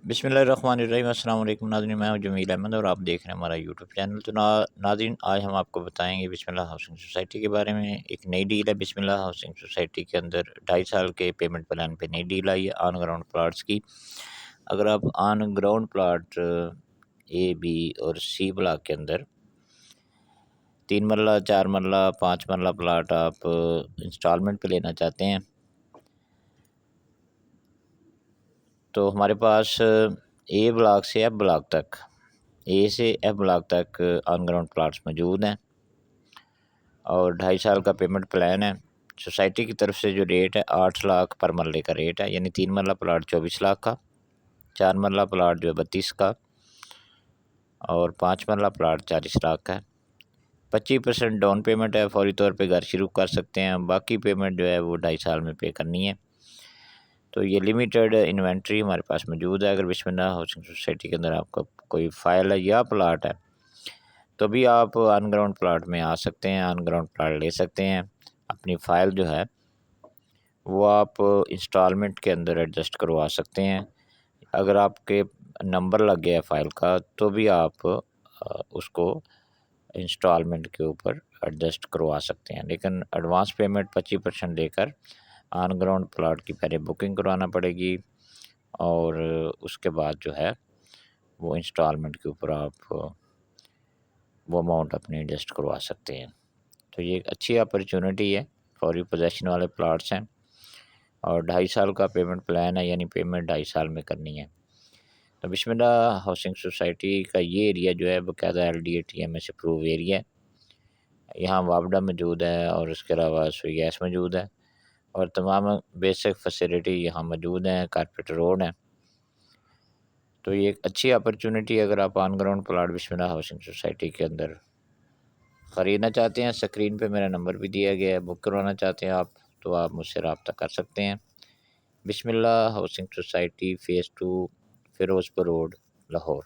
बिस्मिल्लाहिर्रहमानिर्रहीम। अस्सलाम वालेकुम नाज़रीन, मैं हूं जमील अहमद और आप देख रहे हैं हमारा यूट्यूब चैनल। तो नाज़रीन, आज हम आपको बताएंगे बिस्मिल्लाह हाउसिंग सोसाइटी के बारे में। एक नई डील है बिस्मिल्लाह हाउसिंग सोसाइटी के अंदर। 2.5 साल के पेमेंट प्लान पे नई डील आई है ऑन ग्राउंड प्लाट्स की। अगर आप on ground plot A, B और सी ब्लॉक के अंदर 3 मरला, 4 मरला, 5 मरला प्लाट आप इंस्टॉलमेंट पे लेना चाहते हैं तो हमारे पास ए ब्लॉक से एफ ब्लॉक तक, ए से एफ ब्लॉक तक ऑन ग्राउंड प्लाट्स मौजूद हैं और 2.5 साल का पेमेंट प्लान है। सोसाइटी की तरफ से जो रेट है 8 लाख पर मरले का रेट है, यानी 3 मरला प्लाट 24 लाख का, 4 मरला प्लाट जो है 32 का और 5 मरला प्लाट 40 लाख का है। 25% डाउन पेमेंट है, फौरी तौर पे घर शुरू कर सकते हैं। बाकी पेमेंट जो है वो 2.5 साल में पे करनी है। तो ये लिमिटेड इन्वेंट्री हमारे पास मौजूद है। अगर बिस्मिल्लाह हाउसिंग सोसाइटी के अंदर आपका कोई फ़ाइल है या प्लाट है तो भी आप ऑन ग्राउंड प्लाट में आ सकते हैं, ऑन ग्राउंड प्लाट ले सकते हैं। अपनी फ़ाइल जो है वो आप इंस्टॉलमेंट के अंदर एडजस्ट करवा सकते हैं। अगर आपके नंबर लग गया है फ़ाइल का तो भी आप उसको इंस्टॉलमेंट के ऊपर एडजस्ट करवा सकते हैं, लेकिन एडवांस पेमेंट 25% देकर ऑन ग्राउंड प्लाट की पहले बुकिंग करवाना पड़ेगी और उसके बाद जो है वो इंस्टॉलमेंट के ऊपर आप वो अमाउंट अपनी एडजस्ट करवा सकते हैं। तो ये एक अच्छी अपॉर्चुनिटी है, फौरी पोजेशन वाले प्लाट्स हैं और 2.5 साल का पेमेंट प्लान है, यानी पेमेंट 2.5 साल में करनी है। तो बिस्मिल्लाह हाउसिंग सोसाइटी का ये एरिया जो है बाकायदा LDA-TMS अप्रूव एरिया है। यहाँ वापडा मौजूद है और उसके अलावा सुई गैस मौजूद है और तमाम बेसिक फैसिलिटी यहाँ मौजूद हैं। कारपेट रोड है। तो ये एक अच्छी अपॉर्चुनिटी है। अगर आप on ground plot Bismillah housing society के अंदर ख़रीदना चाहते हैं, स्क्रीन पे मेरा नंबर भी दिया गया है, बुक करवाना चाहते हैं आप तो आप मुझसे रब्ता कर सकते हैं। Bismillah housing society phase 2, Ferozepur road, Lahore.